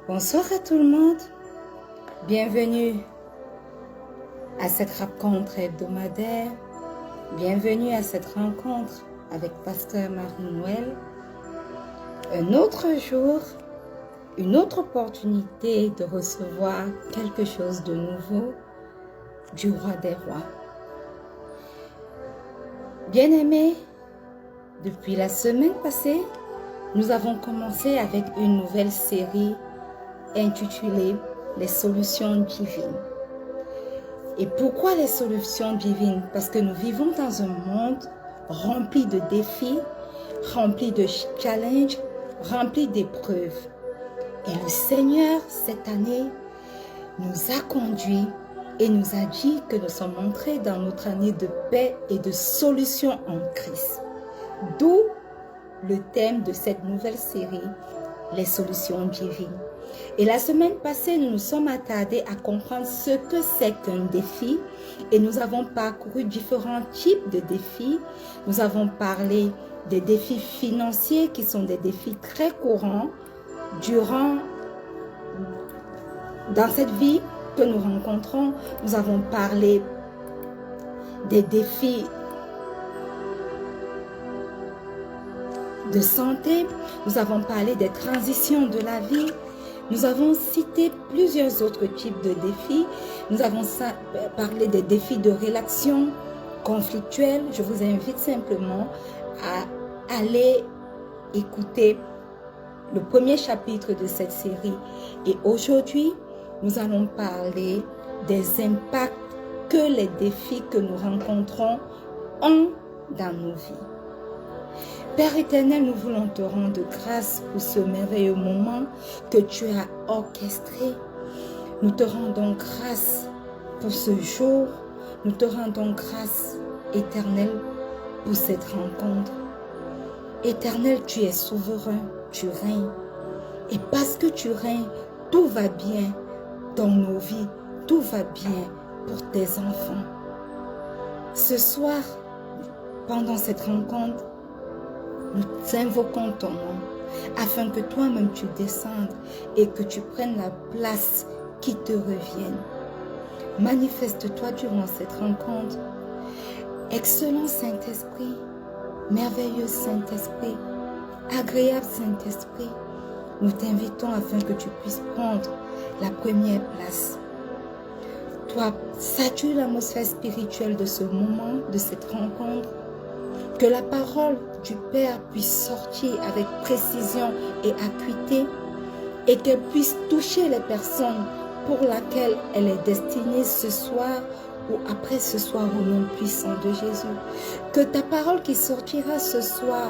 Bonsoir à tout le monde, bienvenue à cette rencontre hebdomadaire, bienvenue à cette rencontre avec Pasteur Marie-Noël. Un autre jour, une autre opportunité de recevoir quelque chose de nouveau du Roi des Rois. Bien-aimés, depuis la semaine passée, nous avons commencé avec une nouvelle série intitulée « Les solutions divines ». Et pourquoi les solutions divines? Parce que nous vivons dans un monde rempli de défis, rempli de challenges, rempli d'épreuves. Et le Seigneur, cette année, nous a conduits et nous a dit que nous sommes entrés dans notre année de paix et de solutions en Christ. D'où le thème de cette nouvelle série, les solutions divines. Et la semaine passée, nous nous sommes attardés à comprendre ce que c'est qu'un défi et nous avons parcouru différents types de défis. Nous avons parlé des défis financiers qui sont des défis très courants dans cette vie que nous rencontrons. Nous avons parlé des défis de santé, nous avons parlé des transitions de la vie, nous avons cité plusieurs autres types de défis, nous avons parlé des défis de relations conflictuelles. Je vous invite simplement à aller écouter le premier chapitre de cette série. Et aujourd'hui, nous allons parler des impacts que les défis que nous rencontrons ont dans nos vies. Père éternel, nous voulons te rendre grâce pour ce merveilleux moment que tu as orchestré. Nous te rendons grâce pour ce jour. Nous te rendons grâce, éternel, pour cette rencontre. Éternel, tu es souverain, tu règnes. Et parce que tu règnes, tout va bien dans nos vies. Tout va bien pour tes enfants. Ce soir, pendant cette rencontre, nous invoquons ton nom, afin que toi-même tu descendes et que tu prennes la place qui te revienne. Manifeste-toi durant cette rencontre. Excellent Saint-Esprit, merveilleux Saint-Esprit, agréable Saint-Esprit, nous t'invitons afin que tu puisses prendre la première place. Toi, sature l'atmosphère spirituelle de ce moment, de cette rencontre. Que la parole du Père puisse sortir avec précision et acuité et qu'elle puisse toucher les personnes pour lesquelles elle est destinée ce soir ou après ce soir au nom puissant de Jésus. Que ta parole qui sortira ce soir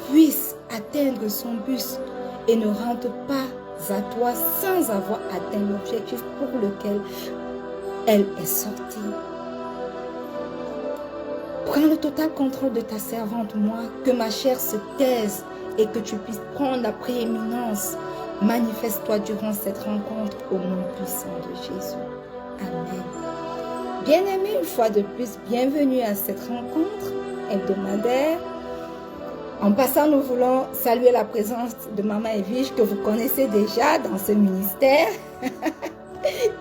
puisse atteindre son but et ne rentre pas à toi sans avoir atteint l'objectif pour lequel elle est sortie. Prends le total contrôle de ta servante, moi, que ma chair se taise et que tu puisses prendre la prééminence. Manifeste-toi durant cette rencontre au nom puissant de Jésus. Amen. Bien-aimés, une fois de plus, bienvenue à cette rencontre hebdomadaire. En passant, nous voulons saluer la présence de Maman Evige que vous connaissez déjà dans ce ministère,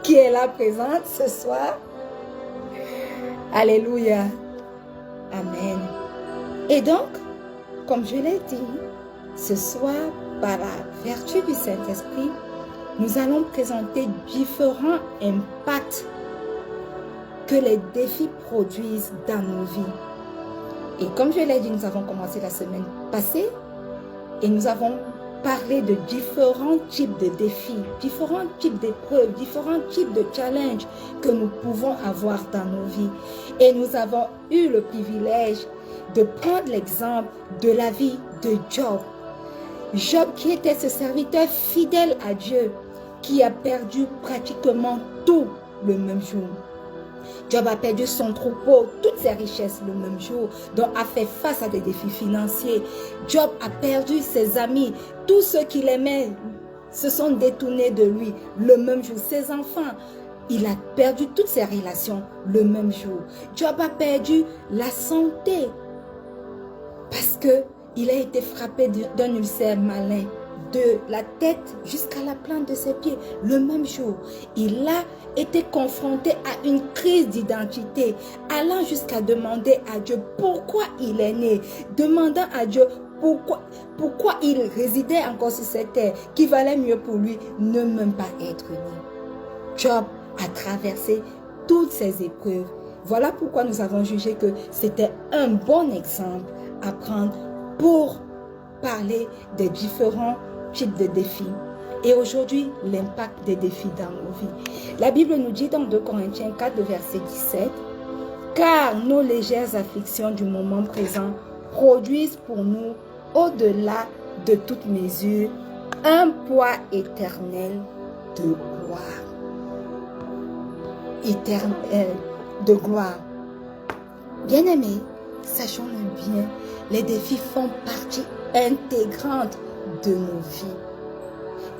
qui est là présente ce soir. Alléluia. Amen. Et donc, comme je l'ai dit, ce soir, par la vertu du Saint-Esprit, nous allons présenter différents impacts que les défis produisent dans nos vies. Et comme je l'ai dit, nous avons commencé la semaine passée et nous avons parlé de différents types de défis, différents types d'épreuves, différents types de challenges que nous pouvons avoir dans nos vies. Et nous avons eu le privilège de prendre l'exemple de la vie de Job. Job qui était ce serviteur fidèle à Dieu, qui a perdu pratiquement tout le même jour. Job a perdu son troupeau, toutes ses richesses le même jour, donc a fait face à des défis financiers. Job a perdu ses amis, tous ceux qu'il aimait se sont détournés de lui le même jour. Ses enfants, il a perdu toutes ses relations le même jour. Job a perdu la santé parce qu'il a été frappé d'un ulcère malin de la tête jusqu'à la plante de ses pieds. Le même jour, il a été confronté à une crise d'identité, allant jusqu'à demander à Dieu pourquoi il est né, demandant à Dieu pourquoi il résidait encore sur cette terre, qu'il valait mieux pour lui ne même pas être né. Job a traversé toutes ces épreuves. Voilà pourquoi nous avons jugé que c'était un bon exemple à prendre pour parler des différents types de défis. Et aujourd'hui, l'impact des défis dans nos vies. La Bible nous dit dans 2 Corinthiens 4, verset 17, « Car nos légères afflictions du moment présent produisent pour nous, au-delà de toute mesure, un poids éternel de gloire. » Éternel de gloire. Bien-aimés, sachons-le bien, les défis font partie intégrante de nos vies.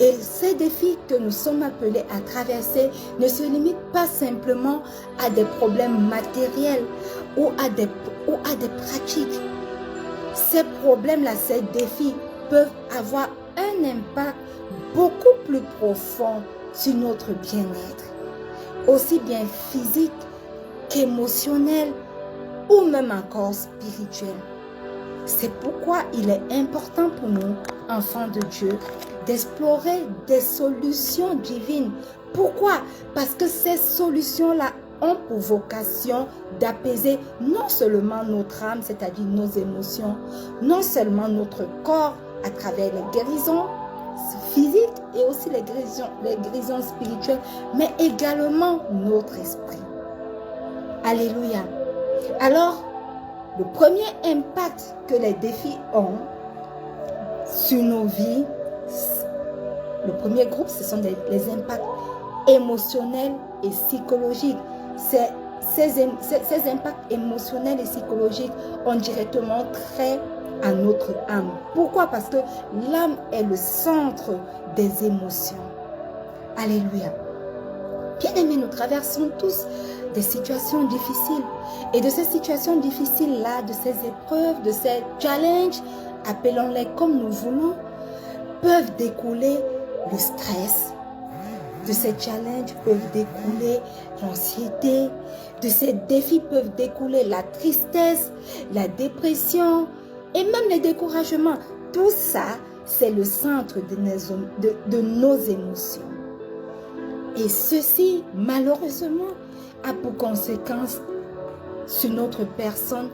Et ces défis que nous sommes appelés à traverser ne se limitent pas simplement à des problèmes matériels ou à des pratiques. Ces problèmes-là, ces défis peuvent avoir un impact beaucoup plus profond sur notre bien-être, aussi bien physique qu'émotionnel ou même encore spirituel. C'est pourquoi il est important pour nous, enfants de Dieu, d'explorer des solutions divines. Pourquoi? Parce que ces solutions-là ont pour vocation d'apaiser non seulement notre âme, c'est-à-dire nos émotions, non seulement notre corps à travers les guérisons physiques et aussi les guérisons spirituelles, mais également notre esprit. Alléluia. Alors, le premier impact que les défis ont sur nos vies, le premier groupe, ce sont les impacts émotionnels et psychologiques. Ces impacts émotionnels et psychologiques ont directement trait à notre âme. Pourquoi? Parce que l'âme est le centre des émotions. Alléluia. Bien-aimés, nous traversons tous des situations difficiles. Et de ces situations difficiles-là, de ces épreuves, de ces challenges, appelons-les comme nous voulons, peuvent découler le stress. De ces challenges peuvent découler l'anxiété. De ces défis peuvent découler la tristesse, la dépression et même le découragement. Tout ça, c'est le centre de nos émotions. Et ceci, malheureusement, a pour conséquence sur notre personne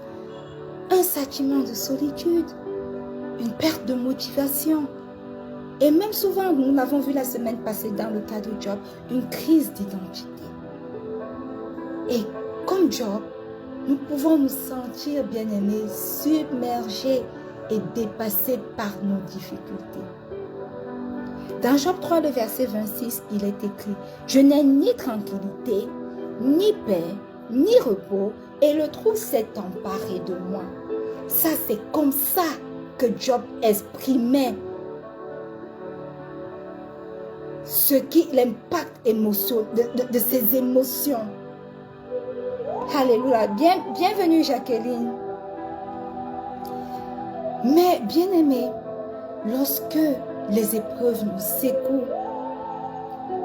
un sentiment de solitude, une perte de motivation. Et même souvent, nous l'avons vu la semaine passée dans le cas de Job, une crise d'identité. Et comme Job, nous pouvons nous sentir, bien-aimés, submergés et dépassés par nos difficultés. Dans Job 3, le verset 26, il est écrit « Je n'ai ni tranquillité, ni paix, ni repos, et le trouble s'est emparé de moi. » Ça, c'est comme ça que Job exprimait l'impact de ses émotions. Alléluia. Bienvenue Jacqueline. Mais bien aimé, lorsque les épreuves nous secouent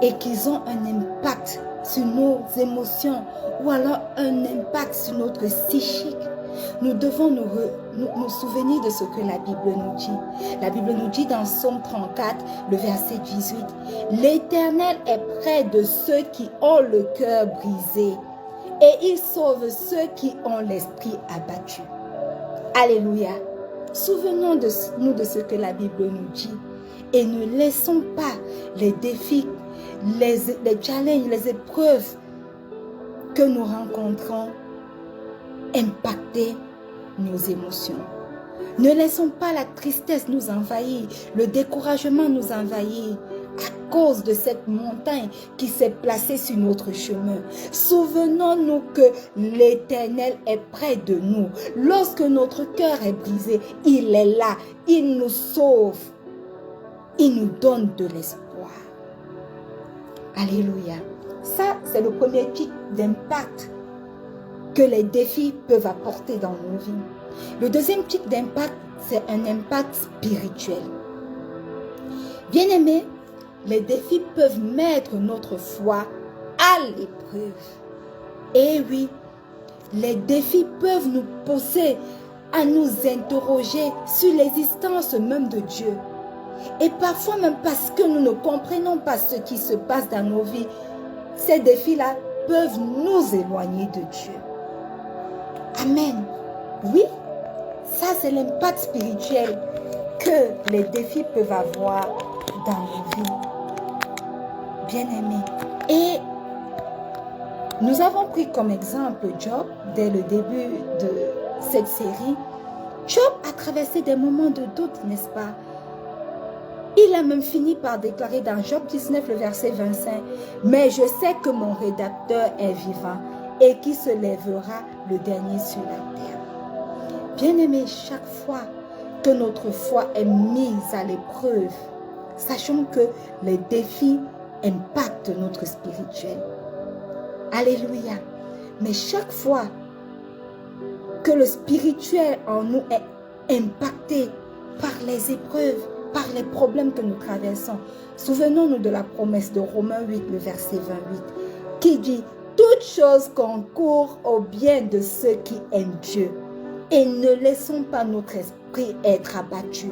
et qu'ils ont un impact sur nos émotions ou alors un impact sur notre psychique, nous devons nous souvenir de ce que la Bible nous dit. La Bible nous dit dans Psaume 34, le verset 18, « L'Éternel est près de ceux qui ont le cœur brisé et il sauve ceux qui ont l'esprit abattu. » Alléluia. Souvenons-nous de ce que la Bible nous dit et ne laissons pas les défis, les challenges, les épreuves que nous rencontrons impacter nos émotions. Ne laissons pas la tristesse nous envahir, le découragement nous envahir à cause de cette montagne qui s'est placée sur notre chemin. Souvenons-nous que l'Éternel est près de nous. Lorsque notre cœur est brisé, il est là, il nous sauve, il nous donne de l'espoir. Alléluia. Ça, c'est le premier type d'impact que les défis peuvent apporter dans nos vies. Le deuxième type d'impact, c'est un impact spirituel. Bien-aimés, les défis peuvent mettre notre foi à l'épreuve. Et oui, les défis peuvent nous pousser à nous interroger sur l'existence même de Dieu. Et parfois même parce que nous ne comprenons pas ce qui se passe dans nos vies, ces défis-là peuvent nous éloigner de Dieu. Amen. Oui, ça c'est l'impact spirituel que les défis peuvent avoir dans nos vies. Bien-aimés. Et nous avons pris comme exemple Job dès le début de cette série. Job a traversé des moments de doute, n'est-ce pas? Il a même fini par déclarer dans Job 19, le verset 25, « Mais je sais que mon rédacteur est vivant et qui se lèvera le dernier sur la terre. » Bien-aimés, chaque fois que notre foi est mise à l'épreuve, sachons que les défis impactent notre spirituel. Alléluia. Mais chaque fois que le spirituel en nous est impacté par les épreuves, par les problèmes que nous traversons, souvenons-nous de la promesse de Romains 8, le verset 28, qui dit « Toutes choses concourent au bien de ceux qui aiment Dieu, et ne laissons pas notre esprit être abattu. »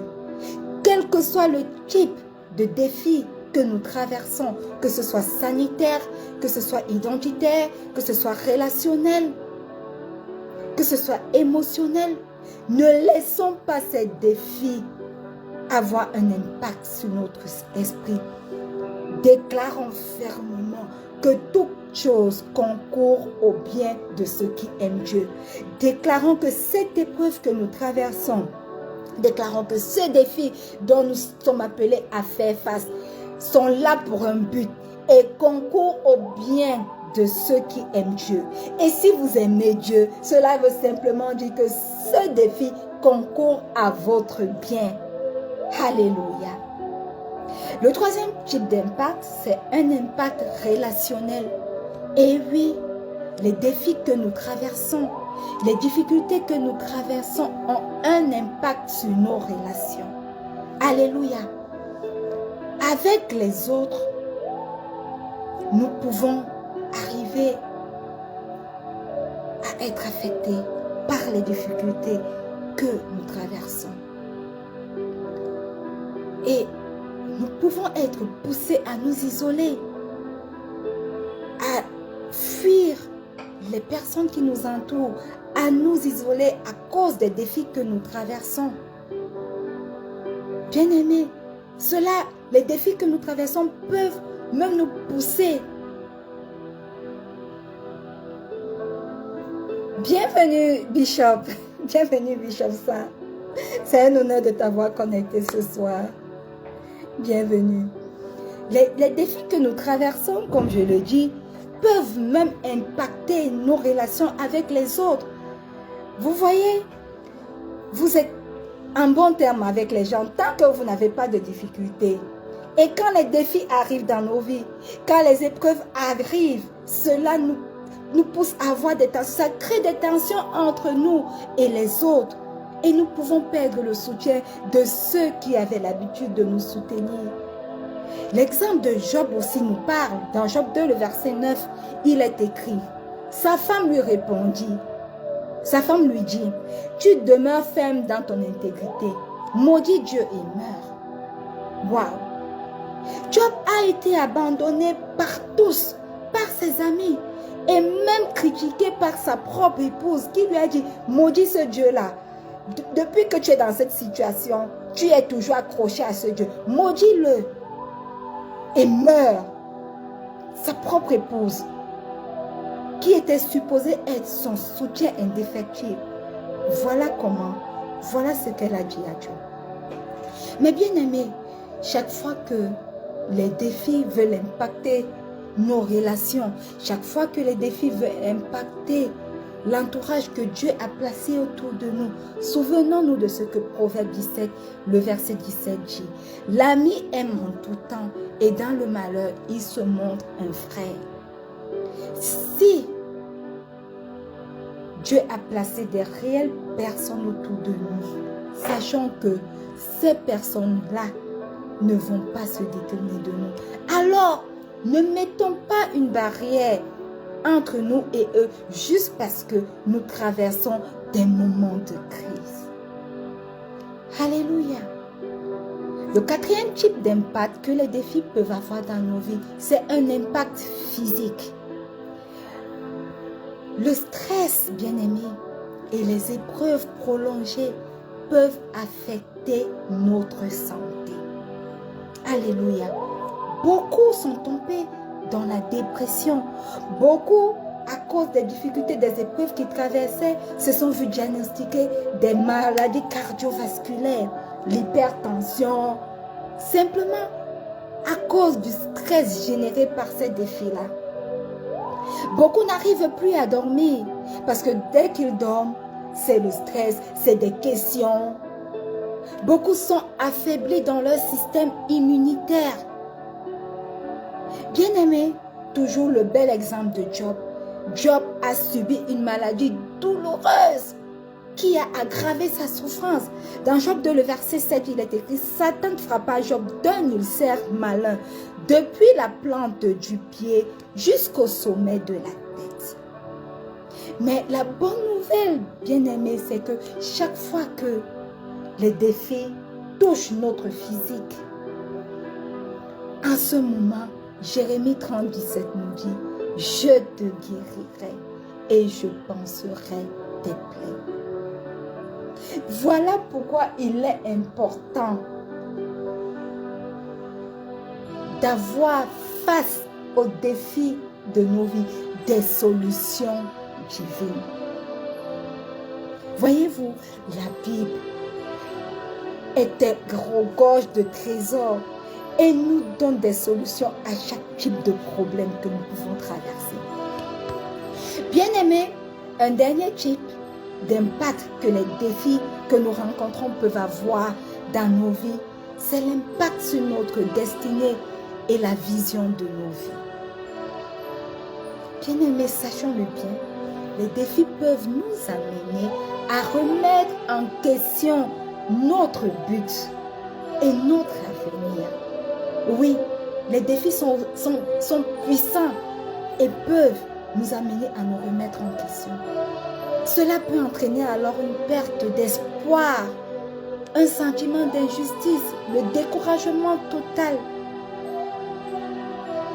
Quel que soit le type de défi que nous traversons, que ce soit sanitaire, que ce soit identitaire, que ce soit relationnel, que ce soit émotionnel, ne laissons pas ces défis avoir un impact sur notre esprit. Déclarons fermement que toute chose concourt au bien de ceux qui aiment Dieu. Déclarons que cette épreuve que nous traversons, déclarons que ces défis dont nous sommes appelés à faire face sont là pour un but et concourent au bien de ceux qui aiment Dieu. Et si vous aimez Dieu, cela veut simplement dire que ce défi concourt à votre bien. Alléluia. Le troisième type d'impact, c'est un impact relationnel. Et oui, les défis que nous traversons, les difficultés que nous traversons ont un impact sur nos relations. Alléluia. Avec les autres, nous pouvons arriver à être affectés par les difficultés que nous traversons. Et nous pouvons être poussés à nous isoler, à fuir les personnes qui nous entourent, à nous isoler à cause des défis que nous traversons. Bien-aimés, les défis que nous traversons peuvent même nous pousser. Bienvenue, Bishop. Bienvenue, Bishop Saint. C'est un honneur de t'avoir connecté ce soir. Bienvenue. Les défis que nous traversons, comme je le dis, peuvent même impacter nos relations avec les autres. Vous voyez, vous êtes en bon terme avec les gens tant que vous n'avez pas de difficultés. Et quand les défis arrivent dans nos vies, quand les épreuves arrivent, cela nous pousse à avoir des tensions. Ça crée des tensions entre nous et les autres. Et nous pouvons perdre le soutien de ceux qui avaient l'habitude de nous soutenir. L'exemple de Job aussi nous parle. Dans Job 2, le verset 9, il est écrit. Sa femme lui répondit. Sa femme lui dit, tu demeures ferme dans ton intégrité. Maudis Dieu et meurs. Waouh! Job a été abandonné par tous, par ses amis, et même critiqué par sa propre épouse qui lui a dit, maudis ce Dieu-là. Depuis que tu es dans cette situation, tu es toujours accroché à ce Dieu. Maudis-le et meurs. Sa propre épouse, qui était supposée être son soutien indéfectible. Voilà ce qu'elle a dit à Dieu. Mais bien aimé, chaque fois que les défis veulent impacter nos relations, chaque fois que les défis veulent impacter l'entourage que Dieu a placé autour de nous, souvenons-nous de ce que Proverbe 17, le verset 17 dit. L'ami aime en tout temps et dans le malheur, il se montre un frère. Si Dieu a placé des réelles personnes autour de nous, sachons que ces personnes-là ne vont pas se détourner de nous. Alors, ne mettons pas une barrière entre nous et eux juste parce que nous traversons des moments de crise. Alléluia. Le quatrième type d'impact que les défis peuvent avoir dans nos vies, c'est un impact physique. Le stress, bien-aimé, et les épreuves prolongées peuvent affecter notre santé. Alléluia. Beaucoup sont tombés dans la dépression. Beaucoup, à cause des difficultés, des épreuves qu'ils traversaient, se sont vus diagnostiquer des maladies cardiovasculaires, l'hypertension, simplement à cause du stress généré par ces défis-là. Beaucoup n'arrivent plus à dormir parce que dès qu'ils dorment, c'est le stress, c'est des questions. Beaucoup sont affaiblis dans leur système immunitaire. Bien-aimé, toujours le bel exemple de Job. Job a subi une maladie douloureuse qui a aggravé sa souffrance. Dans Job 2, le verset 7, il est écrit: Satan frappa Job d'un ulcère malin, depuis la plante du pied jusqu'au sommet de la tête. Mais la bonne nouvelle, bien-aimé, c'est que chaque fois que les défis touchent notre physique, en ce moment, Jérémie 30, 17 nous dit: je te guérirai et je panserai tes plaies. Voilà pourquoi il est important d'avoir face aux défis de nos vies des solutions divines. Voyez-vous, la Bible était regorge de trésors et nous donne des solutions à chaque type de problème que nous pouvons traverser. Bien-aimés, un dernier type d'impact que les défis que nous rencontrons peuvent avoir dans nos vies, c'est l'impact sur notre destinée et la vision de nos vies. Bien-aimés, sachons-le bien, les défis peuvent nous amener à remettre en question notre but et notre avenir. Oui, les défis sont puissants et peuvent nous amener à nous remettre en question. Cela peut entraîner alors une perte d'espoir, un sentiment d'injustice, le découragement total.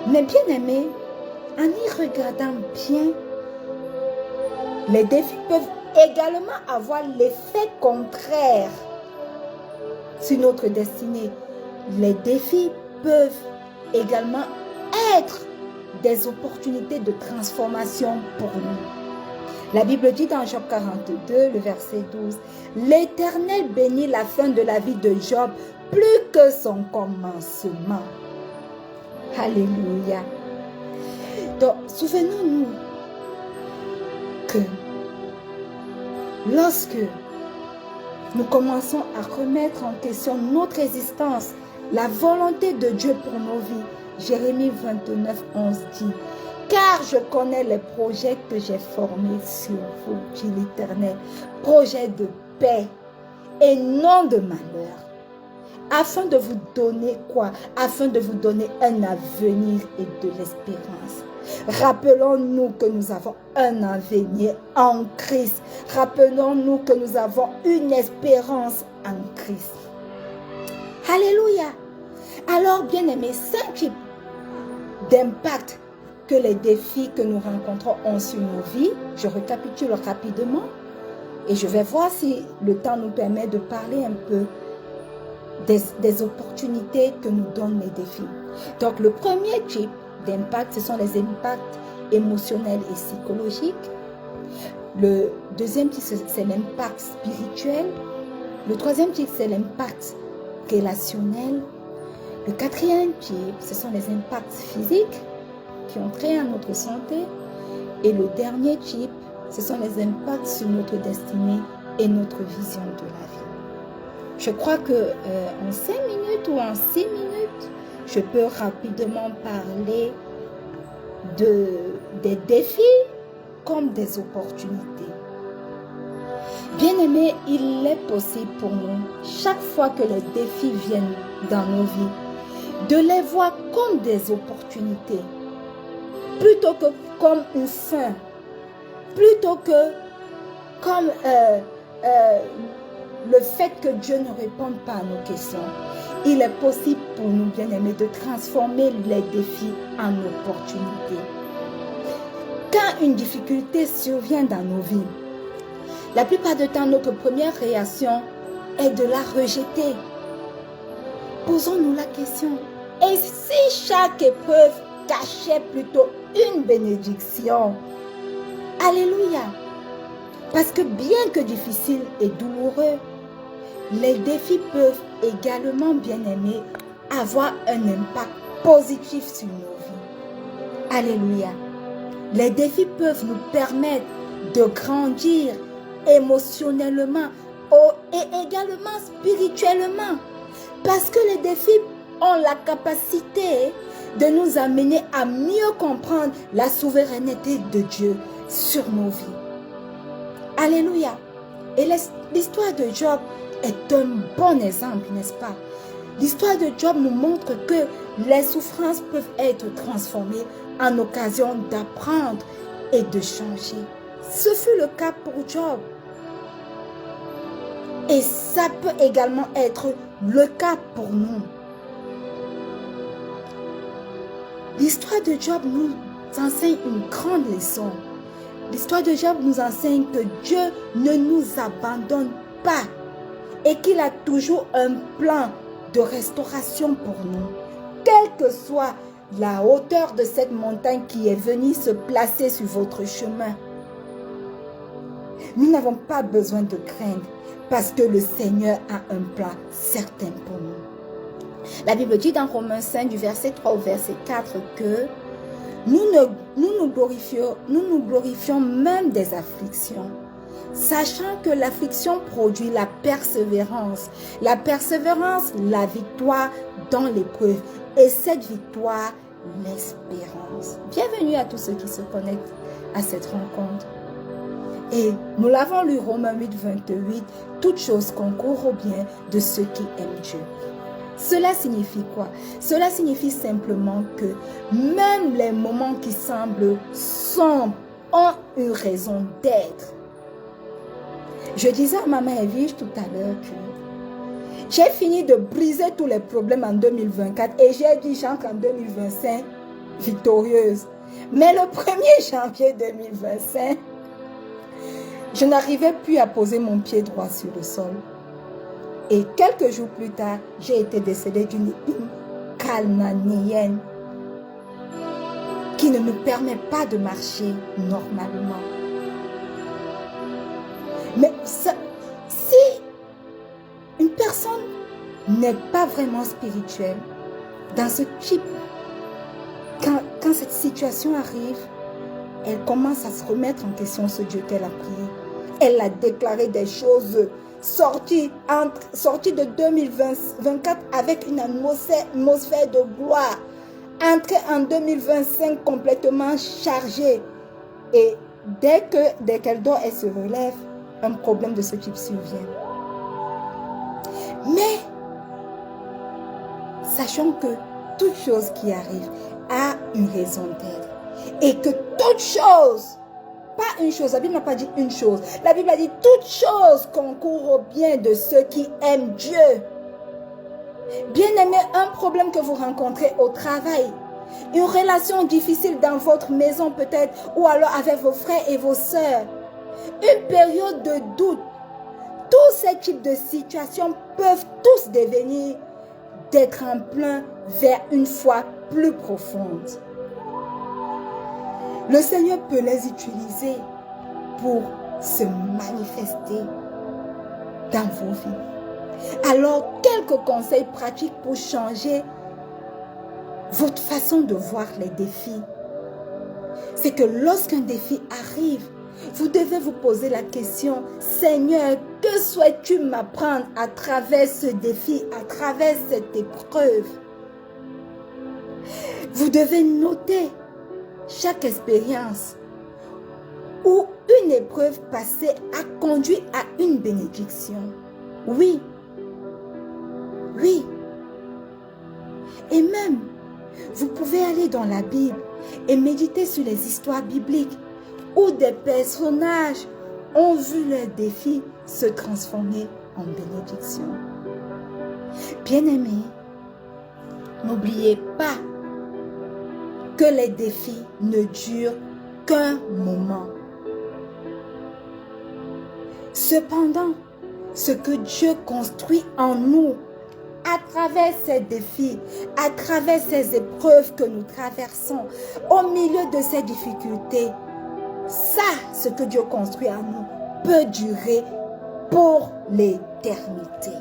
Mais bien aimé, en y regardant bien, les défis peuvent également avoir l'effet contraire sur notre destinée. Les défis peuvent également être des opportunités de transformation pour nous. La Bible dit dans Job 42, le verset 12, « L'Éternel bénit la fin de la vie de Job plus que son commencement. » Alléluia. Donc, souvenons-nous que lorsque nous commençons à remettre en question notre existence, la volonté de Dieu pour nos vies, Jérémie 29, 11 dit: « Car je connais les projets que j'ai formés sur vous, dit l'Éternel, projets de paix et non de malheur, afin de vous donner quoi? Afin de vous donner un avenir et de l'espérance. » Rappelons-nous que nous avons un avenir en Christ. Rappelons-nous que nous avons une espérance en Christ. Alléluia. Alors, bien-aimés, 5 types d'impact que les défis que nous rencontrons ont sur nos vies. Je récapitule rapidement et je vais voir si le temps nous permet de parler un peu des opportunités que nous donnent les défis. Donc, le premier type d'impact, ce sont les impacts émotionnels et psychologiques. Le deuxième type, c'est l'impact spirituel. Le troisième type, c'est l'impact relationnel. Le quatrième type, ce sont les impacts physiques qui ont trait à notre santé. Et le dernier type, ce sont les impacts sur notre destinée et notre vision de la vie. Je crois que en 5 minutes ou en 6 minutes, je peux rapidement parler des défis comme des opportunités. Bien-aimés, il est possible pour nous, chaque fois que les défis viennent dans nos vies, de les voir comme des opportunités, plutôt que comme une fin, plutôt que comme le fait que Dieu ne réponde pas à nos questions. Il est possible pour nous, bien-aimés, de transformer les défis en opportunités. Quand une difficulté survient dans nos vies, la plupart du temps, notre première réaction est de la rejeter. Posons-nous la question. Et si chaque épreuve cachait plutôt une bénédiction? Alléluia! Parce que bien que difficile et douloureux, les défis peuvent également, bien-aimés, avoir un impact positif sur nos vies. Alléluia! Les défis peuvent nous permettre de grandir émotionnellement et également spirituellement. Parce que les défis ont la capacité de nous amener à mieux comprendre la souveraineté de Dieu sur nos vies. Alléluia. Et l'histoire de Job est un bon exemple, n'est-ce pas? L'histoire de Job nous montre que les souffrances peuvent être transformées en occasion d'apprendre et de changer. Ce fut le cas pour Job. Et ça peut également être le cas pour nous. L'histoire de Job nous enseigne une grande leçon. L'histoire de Job nous enseigne que Dieu ne nous abandonne pas et qu'il a toujours un plan de restauration pour nous. Quelle que soit la hauteur de cette montagne qui est venue se placer sur votre chemin, nous n'avons pas besoin de craindre parce que le Seigneur a un plan certain pour nous. La Bible dit dans Romains 5 du verset 3 au verset 4 que nous nous glorifions même des afflictions, sachant que l'affliction produit la persévérance, la victoire dans l'épreuve, et cette victoire, l'espérance. Bienvenue à tous ceux qui se connectent à cette rencontre. Et nous l'avons lu, Romains 8, 28, toute chose concourt au bien de ceux qui aiment Dieu. Cela signifie quoi? Cela signifie simplement que même les moments qui semblent sombres ont une raison d'être. Je disais à Maman Evige tout à l'heure que j'ai fini de briser tous les problèmes en 2024 et j'ai dit j'entre en 2025 victorieuse. Mais le 1er janvier 2025, je n'arrivais plus à poser mon pied droit sur le sol. Et quelques jours plus tard, j'ai été décédée d'une cananéenne qui ne me permet pas de marcher normalement. Mais si une personne n'est pas vraiment spirituelle, dans ce type, quand cette situation arrive, elle commence à se remettre en question ce Dieu qu'elle a prié. Elle a déclaré des choses sorties de 2024 avec une atmosphère de gloire. Entrée en 2025 complètement chargée. Et dès qu'elle dort, elle se relève, un problème de ce type survient. Mais sachons que toute chose qui arrive a une raison d'être. Et que toute chose, pas une chose, la Bible n'a pas dit une chose. La Bible a dit toute chose concourt au bien de ceux qui aiment Dieu. Bien-aimé, un problème que vous rencontrez au travail, une relation difficile dans votre maison peut-être, ou alors avec vos frères et vos sœurs, une période de doute, tous ces types de situations peuvent tous devenir des tremplins vers une foi plus profonde. Le Seigneur peut les utiliser pour se manifester dans vos vies. Alors, quelques conseils pratiques pour changer votre façon de voir les défis. C'est que lorsqu'un défi arrive, vous devez vous poser la question, Seigneur, que souhaites-tu m'apprendre à travers ce défi, à travers cette épreuve? Vous devez noter chaque expérience ou une épreuve passée a conduit à une bénédiction. Oui. Oui. Et même, vous pouvez aller dans la Bible et méditer sur les histoires bibliques où des personnages ont vu leurs défis se transformer en bénédiction. Bien-aimés, n'oubliez pas que les défis ne durent qu'un moment. Cependant, ce que Dieu construit en nous, à travers ces défis, à travers ces épreuves que nous traversons, au milieu de ces difficultés, ça, ce que Dieu construit en nous, peut durer pour l'éternité.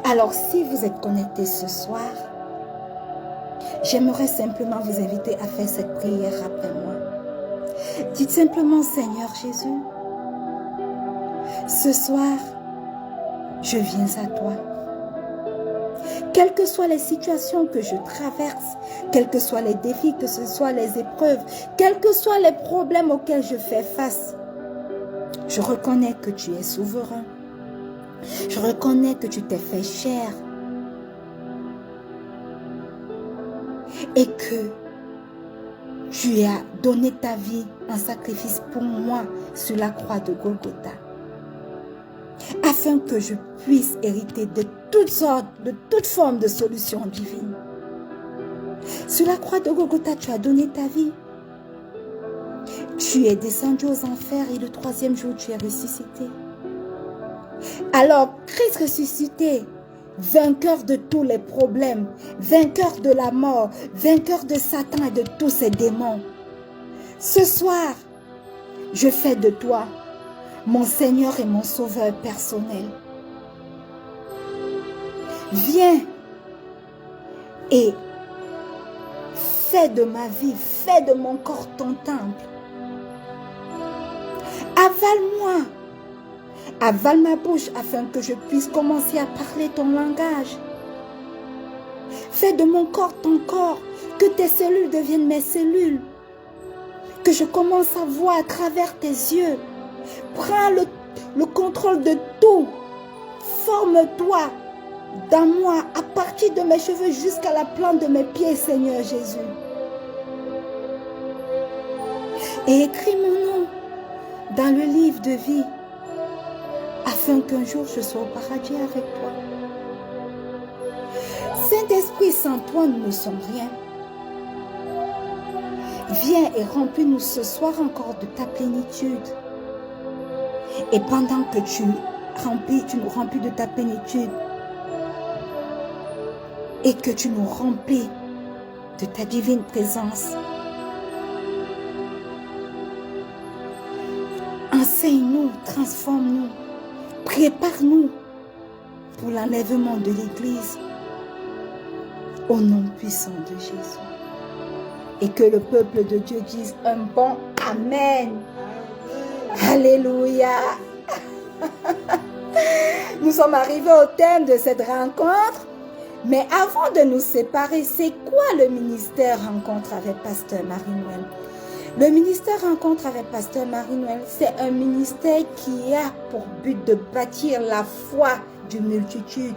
Alors, si vous êtes connectés ce soir, j'aimerais simplement vous inviter à faire cette prière après moi. Dites simplement, Seigneur Jésus, ce soir, je viens à toi. Quelles que soient les situations que je traverse, quels que soient les défis, que ce soit les épreuves, quels que soient les problèmes auxquels je fais face, je reconnais que tu es souverain. Je reconnais que tu t'es fait chair. Et que tu as donné ta vie en sacrifice pour moi sur la croix de Golgotha. Afin que je puisse hériter de toutes sortes, de toute forme de solutions divines. Sur la croix de Golgotha, tu as donné ta vie. Tu es descendu aux enfers et le troisième jour, tu es ressuscité. Alors, Christ ressuscité, vainqueur de tous les problèmes, vainqueur de la mort, vainqueur de Satan et de tous ses démons. Ce soir, je fais de toi mon Seigneur et mon Sauveur personnel. Viens et fais de ma vie, fais de mon corps ton temple. Avale-moi, avale ma bouche afin que je puisse commencer à parler ton langage. Fais de mon corps ton corps, que tes cellules deviennent mes cellules, que je commence à voir à travers tes yeux. Prends le contrôle de tout. Forme-toi dans moi, à partir de mes cheveux jusqu'à la plante de mes pieds, Seigneur Jésus. Et écris mon nom dans le livre de vie, afin qu'un jour je sois au paradis avec toi. Saint-Esprit, sans toi, nous ne sommes rien. Viens et remplis-nous ce soir encore de ta plénitude. Et pendant que tu nous remplis de ta plénitude et que tu nous remplis de ta divine présence, enseigne-nous, transforme-nous, prépare-nous pour l'enlèvement de l'Église au nom puissant de Jésus. Et que le peuple de Dieu dise un bon Amen. Alléluia. Nous sommes arrivés au terme de cette rencontre. Mais avant de nous séparer, c'est quoi le ministère Rencontre avec Pasteur Marie-Noël? Le ministère Rencontre avec Pasteur Marie-Noël, c'est un ministère qui a pour but de bâtir la foi d'une multitude.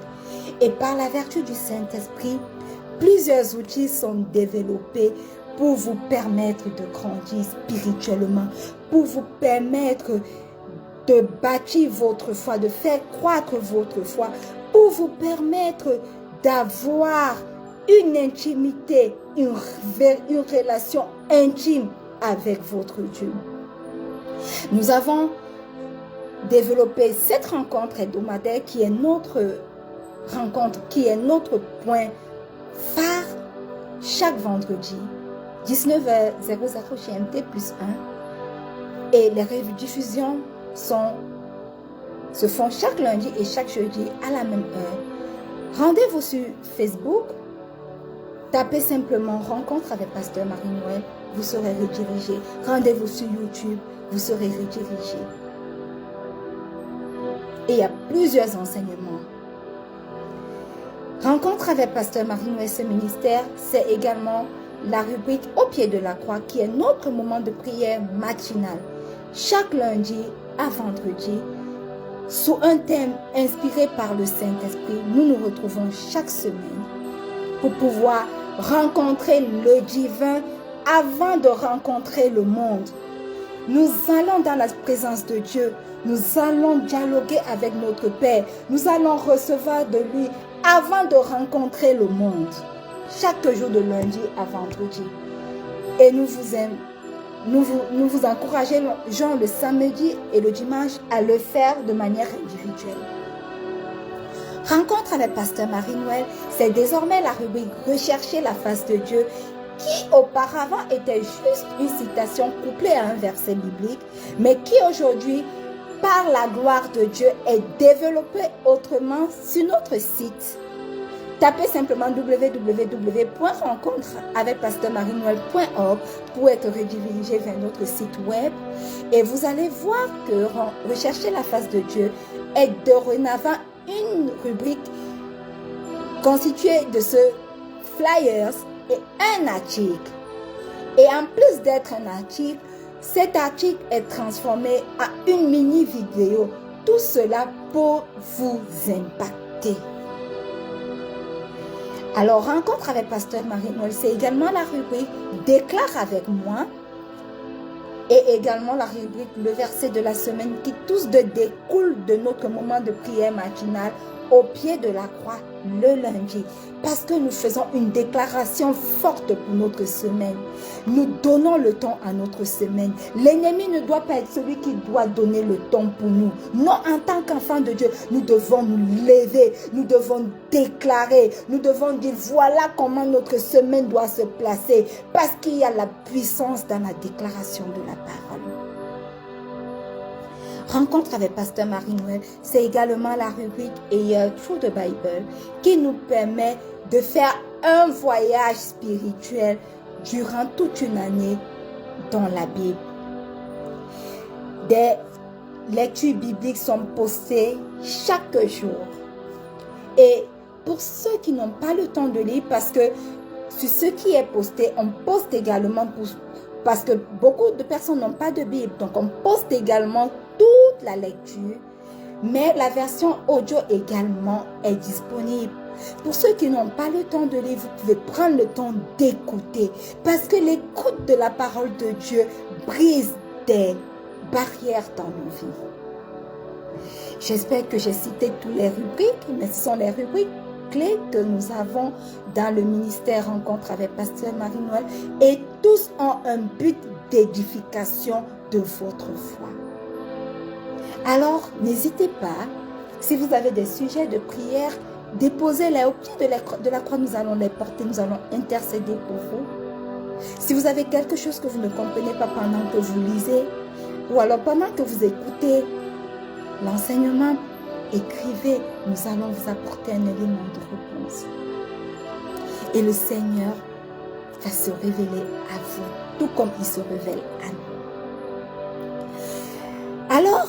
Et par la vertu du Saint-Esprit, plusieurs outils sont développés pour vous permettre de grandir spirituellement, pour vous permettre de bâtir votre foi, de faire croître votre foi, pour vous permettre d'avoir une intimité, une relation intime avec votre Dieu. Nous avons développé cette rencontre hebdomadaire qui est notre rencontre, qui est notre point phare chaque vendredi, 19h00 GMT plus 1. Et les rediffusions se font chaque lundi et chaque jeudi à la même heure. Rendez-vous sur Facebook, tapez simplement Rencontre avec Pasteur Marie-Noël, vous serez redirigé. Rendez-vous sur YouTube, vous serez redirigé. Et il y a plusieurs enseignements. Rencontre avec Pasteur Marie-Noël, ce ministère, c'est également la rubrique Au pied de la croix, qui est notre moment de prière matinal. Chaque lundi à vendredi, sous un thème inspiré par le Saint-Esprit, nous nous retrouvons chaque semaine pour pouvoir rencontrer le divin avant de rencontrer le monde. Nous allons dans la présence de Dieu, nous allons dialoguer avec notre Père, nous allons recevoir de lui avant de rencontrer le monde. Chaque jour de lundi à vendredi. Et nous vous encourageons le samedi et le dimanche à le faire de manière individuelle. Rencontre avec Pasteur Marie-Noël, c'est désormais la rubrique Rechercher la face de Dieu, qui auparavant était juste une citation couplée à un verset biblique, mais qui aujourd'hui, par la gloire de Dieu, est développée autrement sur notre site. Tapez simplement www.rencontreavecpasteur-marie-noël.org pour être redirigé vers notre site web, et vous allez voir que Rechercher la face de Dieu est dorénavant une rubrique constituée de ce flyers et un article. Et en plus d'être un article, cet article est transformé en une mini vidéo. Tout cela pour vous impacter. Alors, Rencontre avec Pasteur Marie-Noël, c'est également la rubrique Déclare avec moi, et également la rubrique Le verset de la semaine, qui tous deux découlent de notre moment de prière matinale au pied de la croix le lundi, parce que nous faisons une déclaration forte pour notre semaine. Nous donnons le temps à notre semaine. L'ennemi ne doit pas être celui qui doit donner le temps pour nous. Non, en tant qu'enfants de Dieu, nous devons nous lever, nous devons déclarer, nous devons dire voilà comment notre semaine doit se placer, parce qu'il y a la puissance dans la déclaration de la parole. Rencontre avec Pasteur Marie-Noël, c'est également la rubrique Through the Bible, qui nous permet de faire un voyage spirituel durant toute une année dans la Bible. Des lectures bibliques sont postées chaque jour. Et pour ceux qui n'ont pas le temps de lire, parce que sur ce qui est posté, on poste également parce que beaucoup de personnes n'ont pas de Bible, donc on poste également toute la lecture, mais la version audio également est disponible. Pour ceux qui n'ont pas le temps de lire, vous pouvez prendre le temps d'écouter, parce que l'écoute de la parole de Dieu brise des barrières dans nos vies. J'espère que j'ai cité toutes les rubriques, mais ce sont les rubriques clés que nous avons dans le ministère Rencontre avec Pasteur Marie-Noël, et tous ont un but d'édification de votre foi. Alors, n'hésitez pas, si vous avez des sujets de prière, déposez-les au pied de la croix, nous allons les porter, nous allons intercéder pour vous. Si vous avez quelque chose que vous ne comprenez pas pendant que vous lisez, ou alors pendant que vous écoutez l'enseignement, écrivez, nous allons vous apporter un élément de réponse. Et le Seigneur va se révéler à vous, tout comme il se révèle à nous. Alors,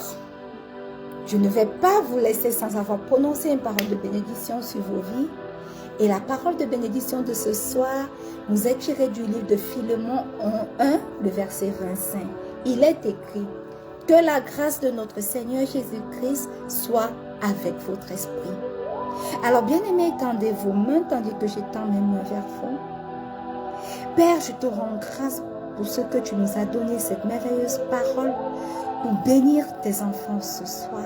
je ne vais pas vous laisser sans avoir prononcé une parole de bénédiction sur vos vies. Et la parole de bénédiction de ce soir nous est tirée du livre de Philémon 1, le verset 25. Il est écrit: que la grâce de notre Seigneur Jésus-Christ soit avec votre esprit. Alors, bien-aimés, tendez vos mains tandis que j'étends mes mains vers vous. Père, je te rends grâce pour ce que tu nous as donné, cette merveilleuse parole, pour bénir tes enfants ce soir.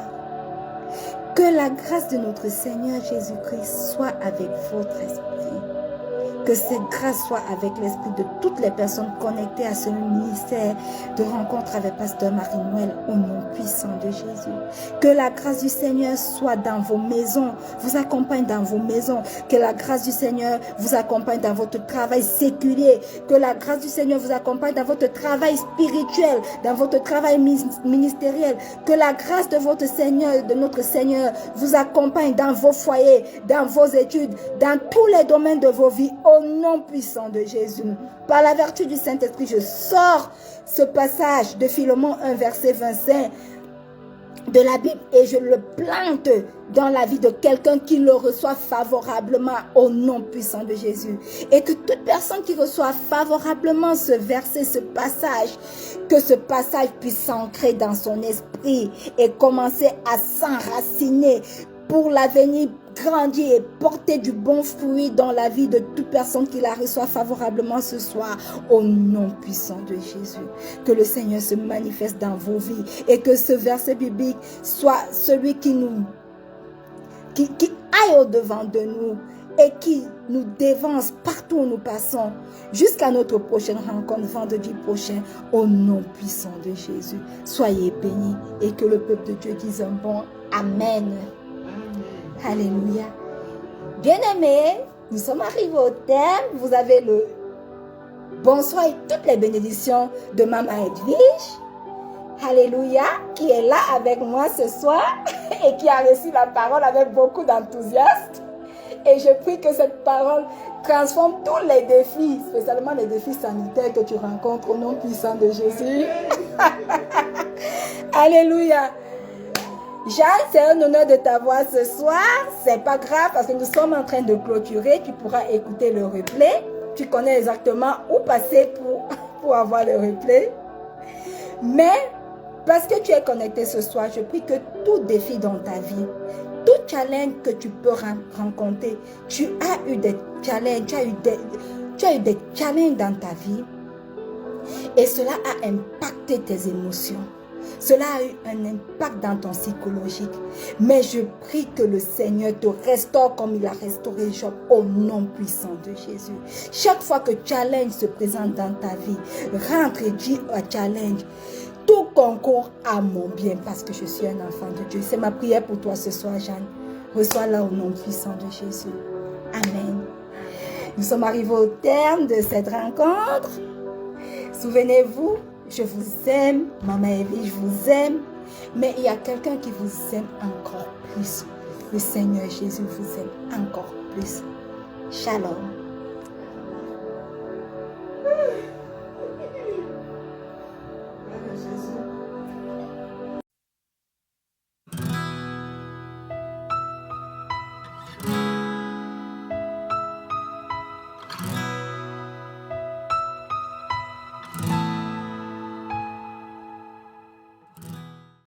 Que la grâce de notre Seigneur Jésus-Christ soit avec votre esprit. Que cette grâce soit avec l'esprit de toutes les personnes connectées à ce ministère de Rencontre avec Pasteur Marie-Noël, au nom puissant de Jésus. Que la grâce du Seigneur soit dans vos maisons, vous accompagne dans vos maisons. Que la grâce du Seigneur vous accompagne dans votre travail séculier. Que la grâce du Seigneur vous accompagne dans votre travail spirituel, dans votre travail ministériel. Que la grâce de votre Seigneur, de notre Seigneur, vous accompagne dans vos foyers, dans vos études, dans tous les domaines de vos vies. Au nom puissant de Jésus, par la vertu du Saint-Esprit, je sors ce passage de Philémon 1, verset 25. de la Bible et je le plante dans la vie de quelqu'un qui le reçoit favorablement au nom puissant de Jésus. Et que toute personne qui reçoit favorablement ce verset, ce passage, que ce passage puisse s'ancrer dans son esprit et commencer à s'enraciner pour l'avenir, grandir et porter du bon fruit dans la vie de toute personne qui la reçoit favorablement ce soir au nom puissant de Jésus. Que le Seigneur se manifeste dans vos vies et que ce verset biblique soit celui qui aille au-devant de nous et qui nous dévance partout où nous passons jusqu'à notre prochaine rencontre vendredi prochain au nom puissant de Jésus. Soyez bénis et que le peuple de Dieu dise un bon Amen. Alléluia. Bien-aimés, nous sommes arrivés au terme. Vous avez le bonsoir et toutes les bénédictions de Maman Edwige. Alléluia, qui est là avec moi ce soir et qui a reçu la parole avec beaucoup d'enthousiasme. Et je prie que cette parole transforme tous les défis, spécialement les défis sanitaires que tu rencontres au nom puissant de Jésus. Alléluia. Jeanne, c'est un honneur de t'avoir ce soir. C'est pas grave parce que nous sommes en train de clôturer. Tu pourras écouter le replay. Tu connais exactement où passer pour avoir le replay. Mais parce que tu es connecté ce soir, je prie que tout défi dans ta vie, tout challenge que tu peux rencontrer, tu as eu des challenges, tu as eu des challenges dans ta vie et cela a impacté tes émotions. Cela a eu un impact dans ton psychologique. Mais je prie que le Seigneur te restaure comme il a restauré Job au nom puissant de Jésus. Chaque fois que challenge se présente dans ta vie, rentre et dis au challenge: tout concourt à mon bien parce que je suis un enfant de Dieu. C'est ma prière pour toi ce soir, Jeanne. Reçois-la au nom puissant de Jésus. Amen. Nous sommes arrivés au terme de cette rencontre. Souvenez-vous, je vous aime, Maman Evie, je vous aime. Mais il y a quelqu'un qui vous aime encore plus. Le Seigneur Jésus vous aime encore plus. Shalom.